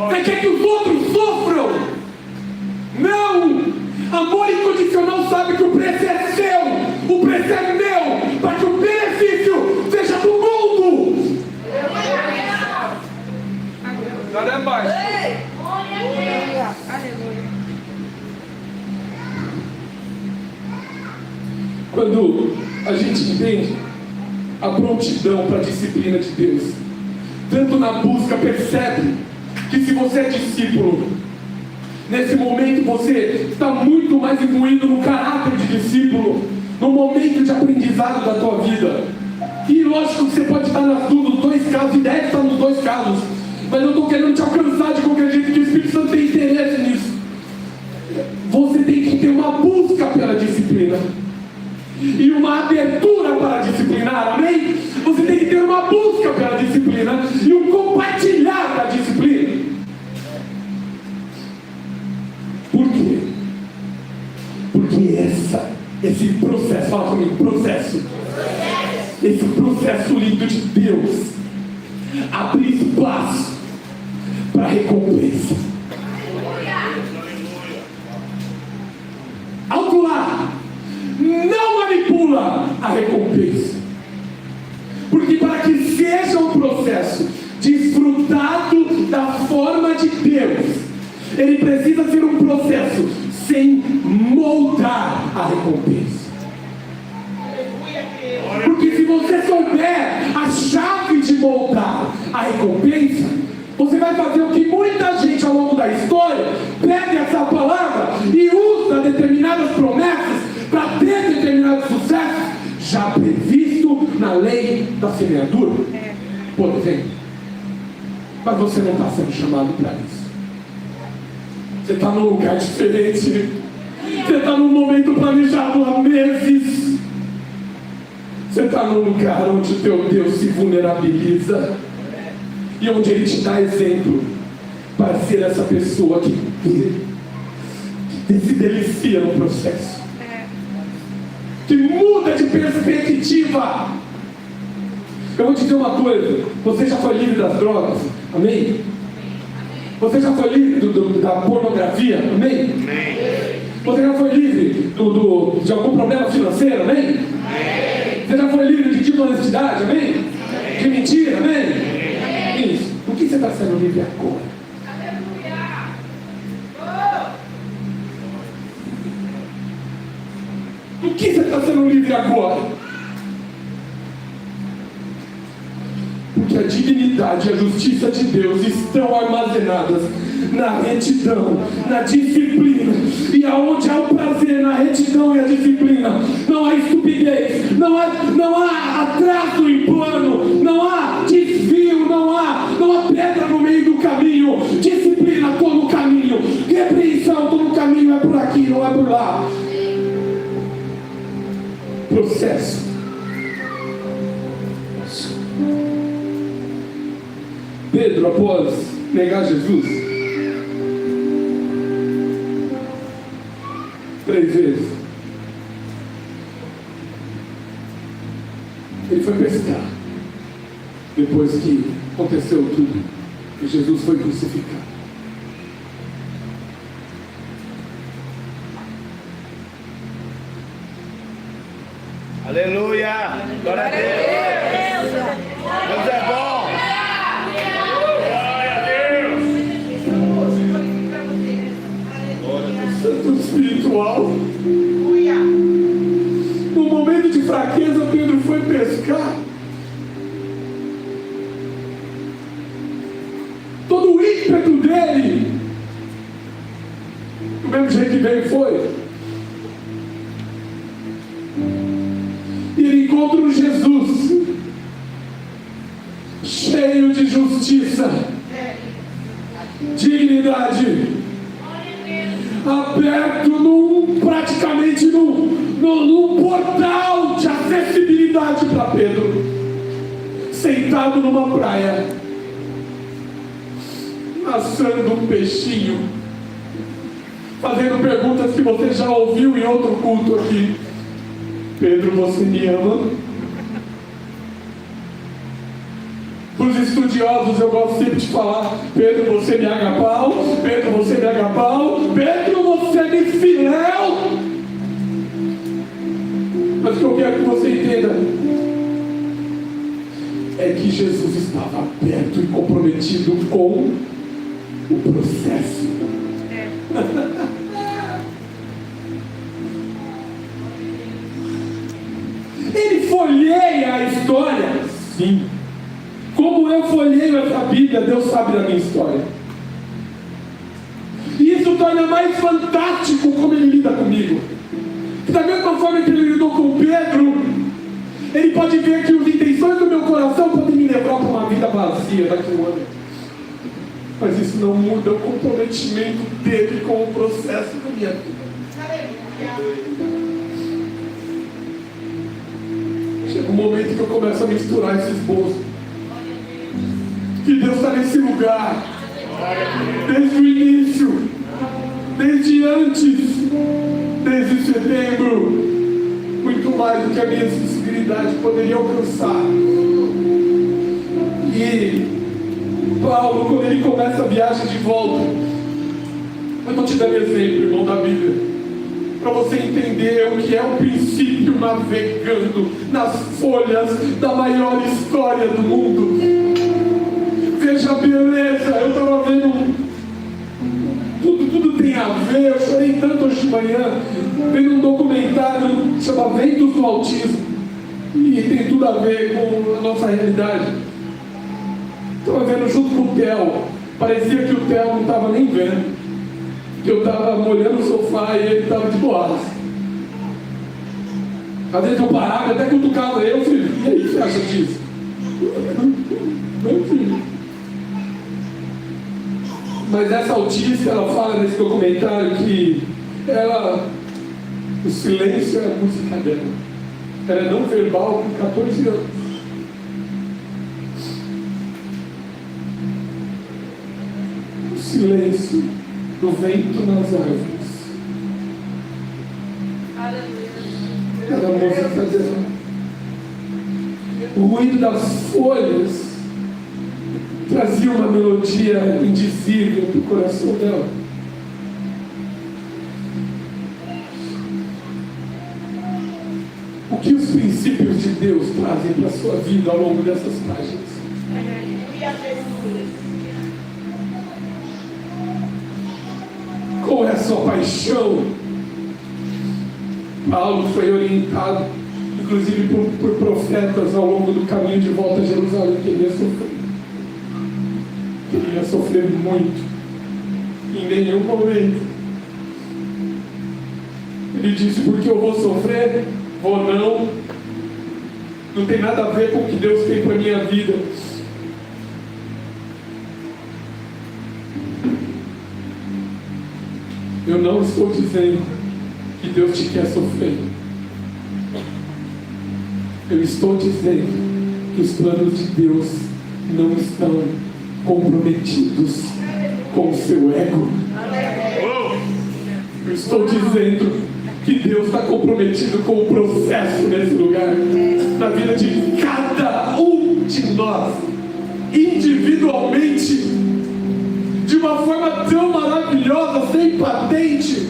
Você quer que os outros sofram? Não! Amor incondicional sabe que o preço é seu, o preço é meu, para que o benefício seja do mundo. Agora é mais. Quando a gente entende a prontidão para a disciplina de Deus, tanto na busca, percebe que se você é discípulo, nesse momento você está muito mais imbuído no caráter de discípulo, no momento de aprendizado da tua vida. E lógico que você pode estar nos dois casos, e deve estar nos dois casos, mas eu estou querendo te alcançar de qualquer jeito, que o Espírito Santo tem interesse nisso. Você tem que ter uma busca pela disciplina e uma abertura para disciplinar, amém? Você tem que ter uma busca pela disciplina e um compartilhar da disciplina. Por quê? Porque esse processo, fala comigo, processo. Esse processo lindo de Deus abre espaço para recompensa. Alto lá! Não manipula a recompensa, porque para que seja um processo desfrutado da forma de Deus, ele precisa ser um processo sem moldar a recompensa. Porque se você souber a chave de moldar a recompensa, você vai fazer o que muita gente ao longo da história pega essa palavra e usa determinadas promessas para ter determinado sucesso já previsto na lei da semeadura. Por exemplo, mas você não está sendo chamado para isso. Você está num lugar diferente. Você está num momento planejado há meses. Você está num lugar onde o teu Deus se vulnerabiliza e onde Ele te dá exemplo para ser essa pessoa que se delicia no processo, que muda de perspectiva. Eu vou te dizer uma coisa: você já foi livre das drogas? Amém? Você já foi livre da pornografia? Amém? Você já foi livre de algum problema financeiro? Amém? Você já foi livre de desonestidade? Amém? De mentira? Amém? Isso. Por que você está sendo livre agora? Por que você está sendo livre agora? Porque a dignidade e a justiça de Deus estão armazenadas na retidão, na disciplina. E aonde há o prazer na retidão e a disciplina, não há estupidez, não há atraso em plano, não há desvio, não há pedra no meio do caminho. Disciplina, estou no caminho. Repreensão, estou no caminho, é por aqui, não é por lá. Processo. Pedro, após negar Jesus 3 vezes, ele foi pescar. Depois que aconteceu tudo, e Jesus foi crucificado. Aleluia! Glória a Deus! Deus é bom! Santo espiritual. No momento de fraqueza, Pedro foi pescar. Todo o ímpeto dele, do mesmo jeito que veio, foi. E ele encontra um Jesus cheio de justiça, dignidade, aberto praticamente num portal de acessibilidade para Pedro, sentado numa praia, assando um peixinho, fazendo perguntas que você já ouviu em outro culto aqui. Pedro, você me ama? Para os estudiosos eu gosto sempre de falar: Pedro, você me agapau, Pedro, você me agapau, Pedro, você me filéu. Mas o que eu quero que você entenda é que Jesus estava aberto e comprometido com o processo. Ele folheia a história, sim. Como eu folheio essa Bíblia, Deus sabe da minha história. E isso torna mais fantástico como Ele lida comigo. Da mesma forma que Ele lidou com Pedro, Ele pode ver que as intenções do meu coração podem me levar para uma vida vazia daqui a um ano. Mas isso não muda o comprometimento dele com o processo da minha vida. Chega um momento que eu começo a misturar esses bolsos. Que Deus está nesse lugar, desde o início, desde antes, desde setembro, muito mais do que a minha sensibilidade poderia alcançar. E Paulo, quando ele começa a viagem de volta, eu estou te dando exemplo, irmão, da Bíblia, para você entender o que é o princípio navegando nas folhas da maior história do mundo. Veja a beleza, eu estava vendo, tudo tem a ver. Eu chorei tanto hoje de manhã, vendo um documentário que chama Ventos do Autismo, e tem tudo a ver com a nossa realidade. Estava vendo junto com o Theo, parecia que o Theo não estava nem vendo, que eu estava molhando o sofá e ele estava de boas. Às vezes eu parava, até cutucava eu, filho, e aí, o que você acha disso? Não, filho. Mas essa autista, ela fala nesse documentário que o silêncio é a música dela. Ela é não verbal com 14 anos. O silêncio do vento nas árvores. Ela é a música dela. O ruído das folhas trazia uma melodia indizível para o coração dela. O que os princípios de Deus trazem para a sua vida ao longo dessas páginas? Qual é a sua paixão? Paulo foi orientado, inclusive por profetas ao longo do caminho de volta a Jerusalém, que ele ia sofrer. Ele ia sofrer muito. Em nenhum momento ele disse: porque eu vou sofrer, vou não. Não tem nada a ver com o que Deus tem para a minha vida. Eu não estou dizendo que Deus te quer sofrer. Eu estou dizendo que os planos de Deus não estão comprometidos com o seu ego. Eu estou dizendo que Deus está comprometido com o processo nesse lugar, na vida de cada um de nós, individualmente, de uma forma tão maravilhosa, sem patente,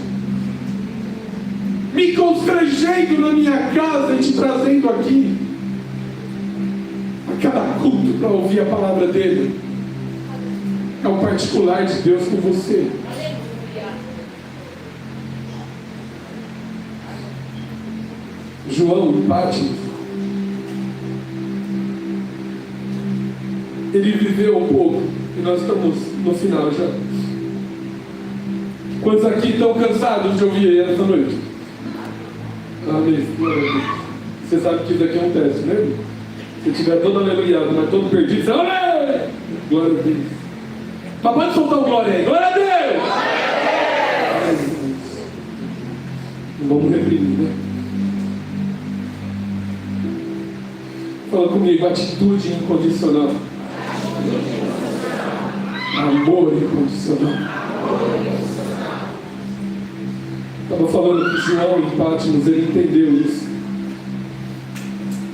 me constrangendo na minha casa e te trazendo aqui a cada culto para ouvir a palavra dele. É o particular de Deus com você. João e Pátimos, ele viveu um pouco, e nós estamos no final já. Quantos aqui estão cansados de ouvir essa noite? Amém. Você sabe que isso aqui é um teste, né? Se estiver todo aleluiado, mas todo perdido, você olha! Glória a Deus. Mas pode soltar um glória aí. Glória a Deus! Glória a Deus! Não vamos reprimir, né? Fala comigo: atitude incondicional. Amor incondicional. Estava falando que João em Pátimos, ele entendeu isso.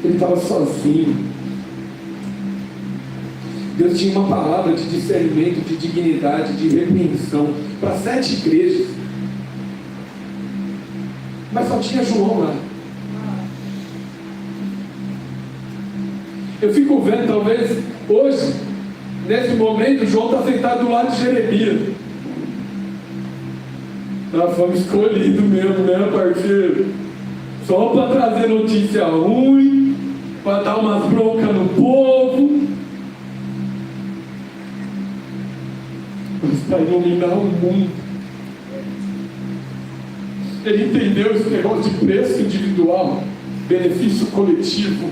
Ele estava sozinho. Deus tinha uma palavra de discernimento, de dignidade, de repreensão para 7 igrejas. Mas só tinha João lá. Eu fico vendo, talvez hoje, nesse momento, João está sentado do lado de Jeremias. Nós fomos escolhidos mesmo, né, parceiro? Só para trazer notícia ruim, para dar umas broncas no povo, mas para iluminar o mundo. Ele entendeu esse negócio de preço individual, benefício coletivo.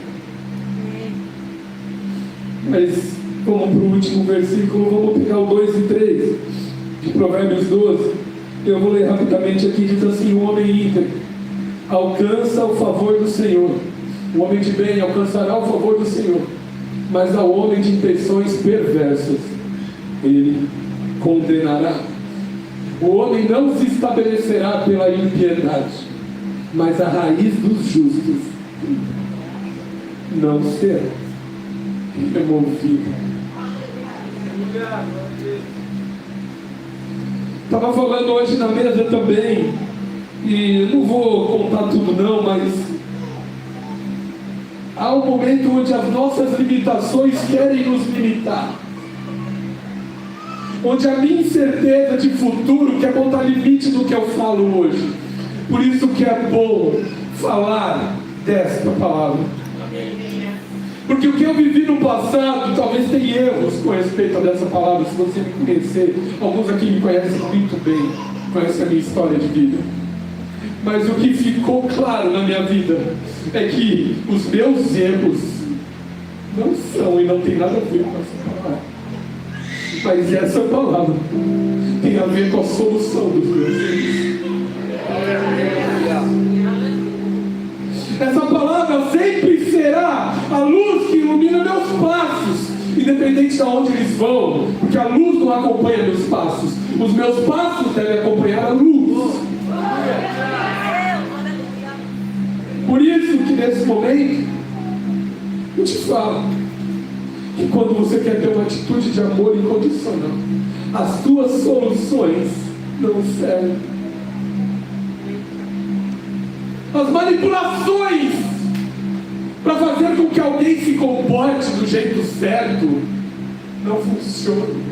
Mas vamos para o último versículo, vamos pegar o 2 e 3 de Provérbios 12. Eu vou ler rapidamente aqui. Diz assim: o homem íntegro alcança o favor do Senhor, o homem de bem alcançará o favor do Senhor, mas ao homem de intenções perversas ele condenará. O homem não se estabelecerá pela impiedade, mas a raiz dos justos não será removida. Estava falando hoje na mesa também, e não vou contar tudo não, mas há um momento onde as nossas limitações querem nos limitar, onde a minha incerteza de futuro quer botar limite no que eu falo hoje. Por isso que é bom falar desta palavra, porque o que eu vivi no passado talvez tenha erros com respeito a dessa palavra. Se você me conhecer, alguns aqui me conhecem muito bem, conhecem a minha história de vida, mas o que ficou claro na minha vida é que os meus erros não são e não tem nada a ver com essa palavra, mas essa palavra tem a ver com a solução dos meus erros. Essa palavra sempre será a luz que ilumina meus passos, independente de onde eles vão, porque a luz não acompanha meus passos, os meus passos devem acompanhar a luz. Por isso que nesse momento Eu te falo que quando você quer ter uma atitude de amor incondicional, as tuas soluções não servem. As manipulações para fazer com que alguém se comporte do jeito certo não funcionam.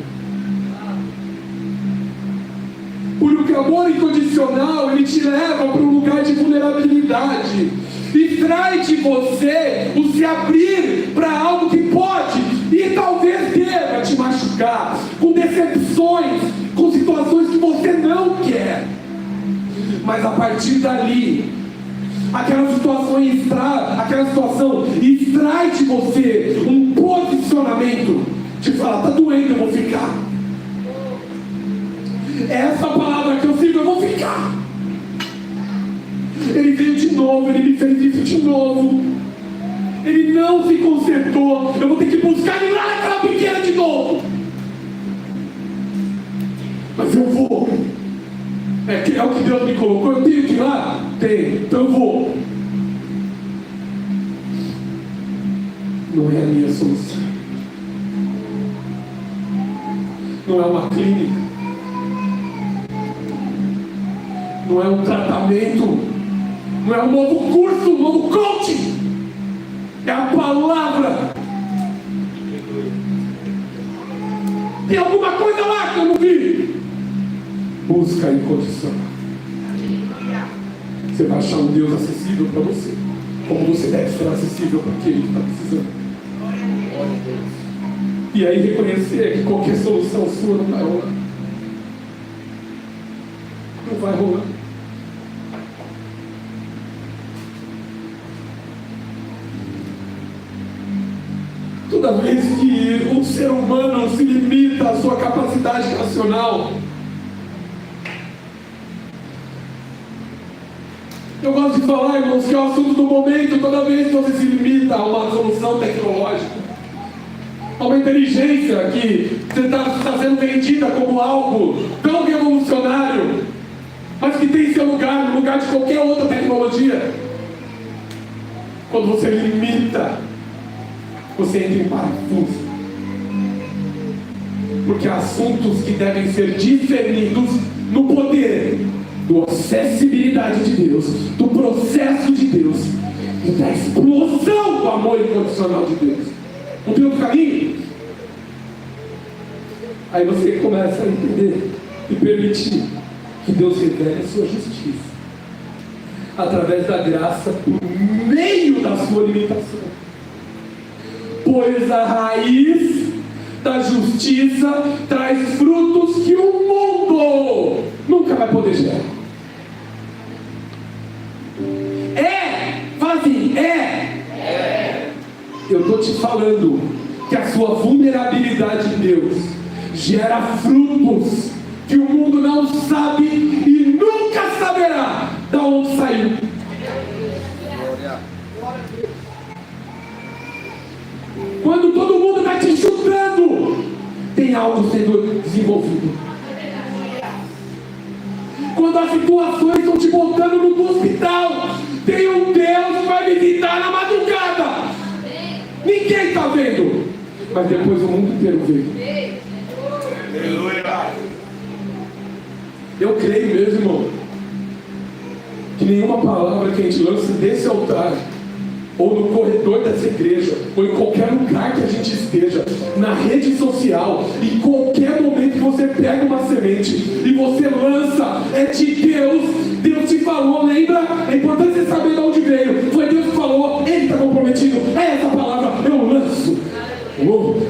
Porque o amor incondicional, ele te leva para um lugar de vulnerabilidade e traz de você o se abrir para algo que pode e talvez deva te machucar, com decepções, com situações que você não quer. Mas a partir dali, aquela situação extrai de você um posicionamento de falar: tá doendo, eu vou ficar. Essa palavra que eu sigo, eu vou ficar. Ele veio de novo, ele me fez isso de novo. Ele não se consertou, eu vou ter que buscar ele lá naquela pequena de novo. Mas eu vou. É o que Deus me colocou, eu tenho que ir lá? Tenho, então eu vou. Não é a minha solução. Não é uma clínica. Não é um tratamento. Não é um novo curso, um novo coaching. É a palavra. Tem alguma coisa lá que eu não vi. Busca incondicional. Você vai achar um Deus acessível para você, como você deve ser acessível para aquele que está precisando. E aí reconhecer que qualquer solução sua não vai rolar. Não vai rolar. Toda vez que um ser humano se limita à sua capacidade racional, eu gosto de falar, irmãos, que é o assunto do momento. Toda vez que você se limita a uma solução tecnológica, a uma inteligência que você está sendo vendida como algo tão revolucionário, mas que tem seu lugar no lugar de qualquer outra tecnologia, quando você limita, você entra em parafuso. Porque há assuntos que devem ser discernidos no poder da acessibilidade de Deus, do processo de Deus e da explosão do amor incondicional de Deus. Não tem outro caminho? Aí você começa a entender e permitir que Deus revele a sua justiça através da graça por meio da sua limitação. Pois a raiz da justiça traz frutos que o mundo nunca vai poder gerar. Eu estou te falando que a sua vulnerabilidade em Deus gera frutos que o mundo não sabe e nunca saberá de onde saiu. Quando todo mundo está te chutando, tem algo sendo desenvolvido. Quando as situações estão te botando no hospital, tem um Deus que vai visitar na madrugada. Ninguém está vendo, mas depois o mundo inteiro vê. Eu creio mesmo, irmão, que nenhuma palavra que a gente lança desse altar, ou no corredor dessa igreja, ou em qualquer lugar que a gente esteja, na rede social, em qualquer momento que você pega uma semente e você lança, é de Deus. Deus te falou, lembra? É importante você saber de onde veio. Foi Deus que falou, Ele está comprometido, é essa palavra, eu lanço.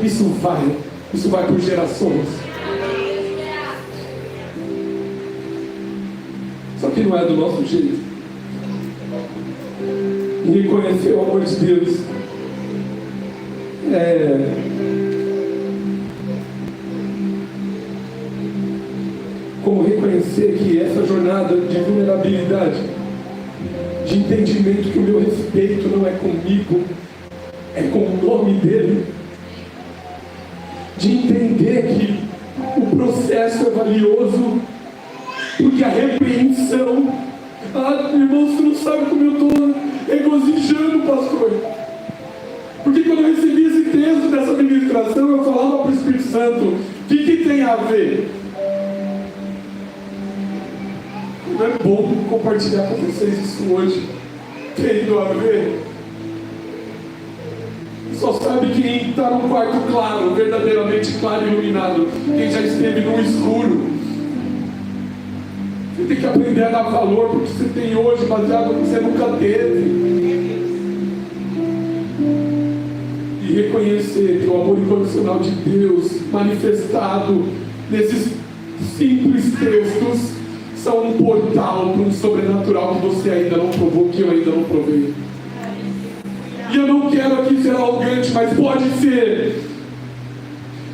Isso vai por gerações. Só que não é do nosso jeito. E reconhecer o amor de Deus como reconhecer que essa jornada de vulnerabilidade, de entendimento que o meu respeito não é comigo, é com o nome dele, de entender que o processo é valioso, porque a repreensão, irmãos, você não sabe como eu estou regozijando, pastor. Porque quando eu recebi esse texto dessa ministração, eu falava para o Espírito Santo: o que tem a ver? Não é bom compartilhar com vocês isso hoje, tendo a ver. Só sabe quem está num quarto claro, verdadeiramente claro e iluminado, quem já esteve no escuro. Você tem que aprender a dar valor porque você tem hoje, baseado no que você nunca teve. E reconhecer que o amor incondicional de Deus, manifestado nesses simples textos, são um portal para um sobrenatural que você ainda não provou, que eu ainda não provei. E eu não quero aqui ser arrogante, mas pode ser.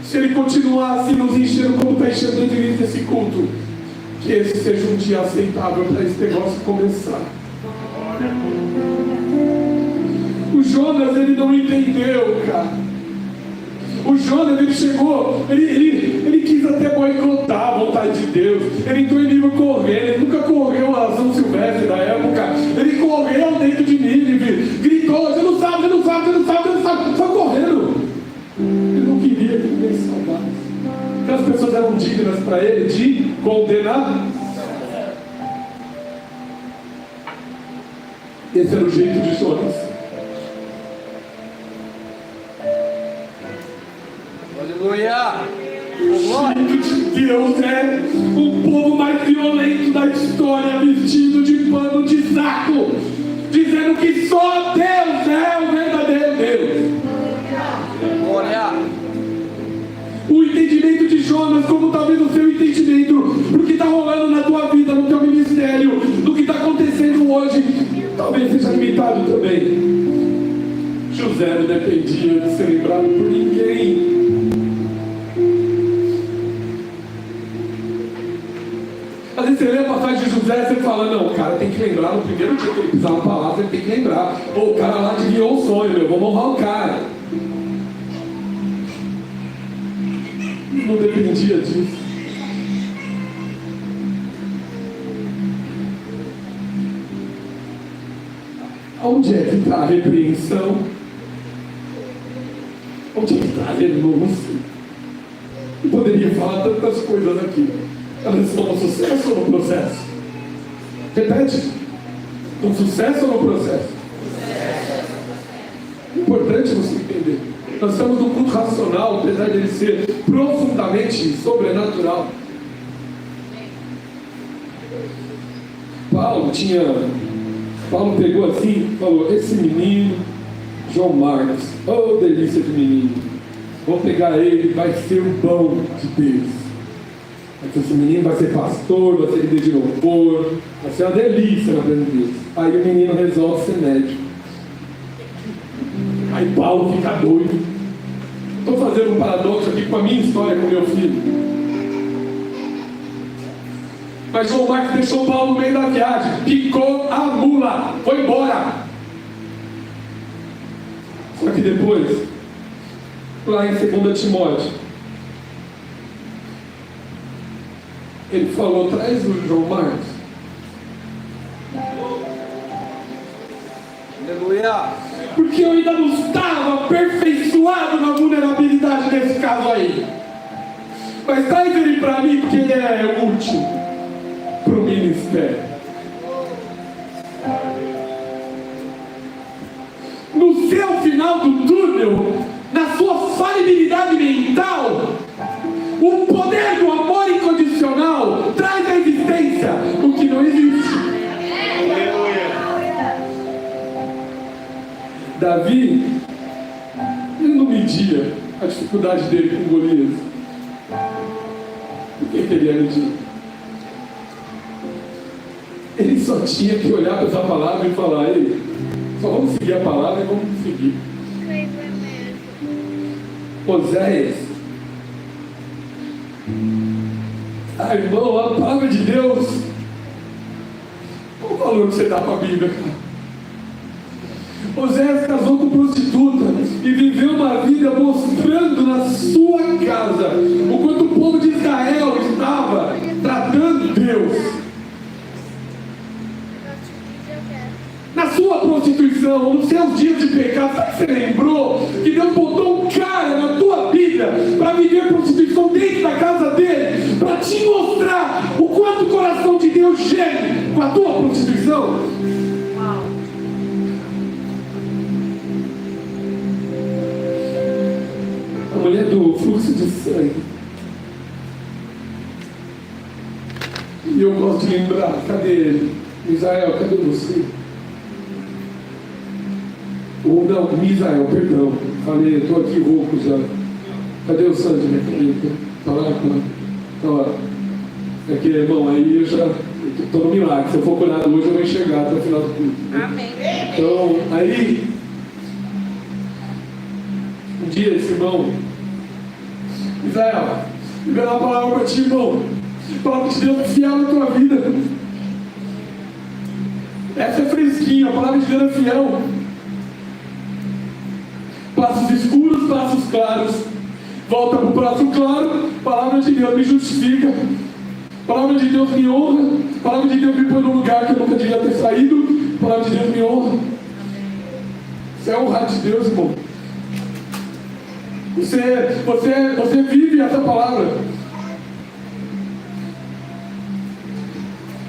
Se ele continuar assim nos enchendo como está enchendo desde o início desse culto, que esse seja um dia aceitável para esse negócio começar. O Jonas, ele não entendeu, cara. O Jonas, ele chegou, ele quis até boicotar a vontade de Deus. Ele entrou em nível correndo, ele nunca correu a São Silvestre da época. Ele correu dentro de Nínive, gritou: você não sabe, foi correndo. Ele não queria que ninguém salvasse. Porque as pessoas eram dignas para ele de condenar. Esse era o jeito de Jonas. Aleluia! O jeito de Deus é o povo mais violento da história, vestido de pano de saco, dizendo que só Deus é o verdadeiro Deus. Glória! O entendimento de Jonas, como talvez o seu entendimento do que está rolando na tua vida, no teu ministério, do que está acontecendo hoje, talvez seja limitado também. José não dependia de ser lembrado por ninguém. Às vezes você lê a passagem de José e você fala: não, o cara tem que lembrar no primeiro dia que ele pisar uma palavra, ele tem que lembrar. Ou o cara lá adivinhou o sonho, vamos honrar o cara. Não dependia disso. Onde é que está a repreensão? Onde é que está a renúncia? Eu poderia falar tantas coisas aqui. Elas estão no sucesso ou no processo? Repete. No sucesso ou no processo? É importante você entender. Nós estamos num culto racional, apesar de ele ser profundamente sobrenatural. Paulo pegou assim e falou: esse menino, João Marcos, oh delícia de menino, vou pegar ele, vai ser o pão de Deus. Esse menino vai ser pastor, vai ser líder de louvor, vai ser uma delícia na presença de Deus. Aí o menino resolve ser médico. Aí Paulo fica doido. Estou fazendo um paradoxo aqui com a minha história com meu filho. Mas João Marcos deixou Paulo no meio da viagem, picou a mula, foi embora. Só que depois, lá em 2 Timóteo, ele falou: traz o João Marcos. Aleluia! Porque eu ainda não estava aperfeiçoado na vulnerabilidade desse caso aí. Mas traz ele para mim porque ele é útil para o ministério. No seu final do túnel, na sua falibilidade mental, o poder do amor incondicional traz à existência o que não existe. Davi, ele não media a dificuldade dele com Golias. Por que ele ia medir? Ele só tinha que olhar para essa palavra e falar: ei, só vamos seguir a palavra e vamos seguir. Oséias, irmão, a palavra de Deus, qual o valor que você dá para a Bíblia, cara? Oséias casou com prostituta e viveu uma vida mostrando na sua casa o quanto o povo de Israel estava tratando Deus. Na sua prostituição prostituição, nos seus dias de pecado, sabe que você lembrou que Deus botou um cara na tua vida para viver prostituição dentro da casa dele, para te mostrar o quanto o coração de Deus geme com a tua prostituição? A mulher do fluxo de sangue. E eu gosto de lembrar, cadê ele? Israel, cadê você? Ou não, Misael, perdão. Falei, estou aqui rouco já. Cadê o Sandy, minha querida? Está lá? Está lá. É que, irmão, aí eu já estou no milagre. Se eu for curado hoje, eu vou enxergar até o final do culto. Amém. Então, aí, um dia esse irmão, Israel, liberar a palavra para ti, irmão. A palavra de Deus é fiel na tua vida. Essa é fresquinha, a palavra de Deus é fiel. Passos escuros, passos claros. Volta para o passo claro, a palavra de Deus me justifica. A palavra de Deus me honra. A palavra de Deus me põe num lugar que eu nunca devia ter saído. A palavra de Deus me honra. Isso é honrar de Deus, irmão. Você vive essa palavra.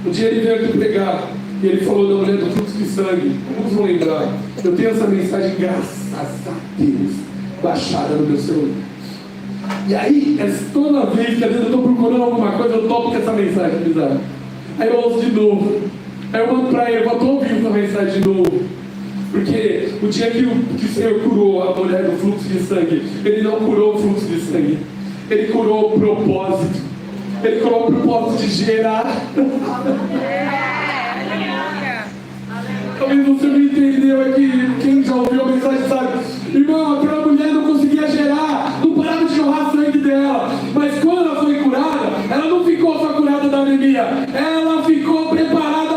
Um dia ele veio aqui pregar e ele falou da mulher do fluxo de sangue. Alguns vão lembrar. Eu tenho essa mensagem, graças a Deus, baixada no meu celular. E aí, toda vez que às vezes eu estou procurando alguma coisa, eu topo com essa mensagem bizarra. Aí eu ouço de novo. Aí eu mando para ele, eu estou ouvindo essa mensagem de novo. Porque o dia que o Senhor curou a mulher do fluxo de sangue, Ele não curou o fluxo de sangue. Ele curou o propósito. Ele curou o propósito de gerar. Talvez você não entendeu aqui, quem já ouviu a mensagem sabe. Irmão, aquela mulher não conseguia gerar, não parava de jorrar sangue dela. Mas quando ela foi curada, ela não ficou só curada da anemia, ela ficou preparada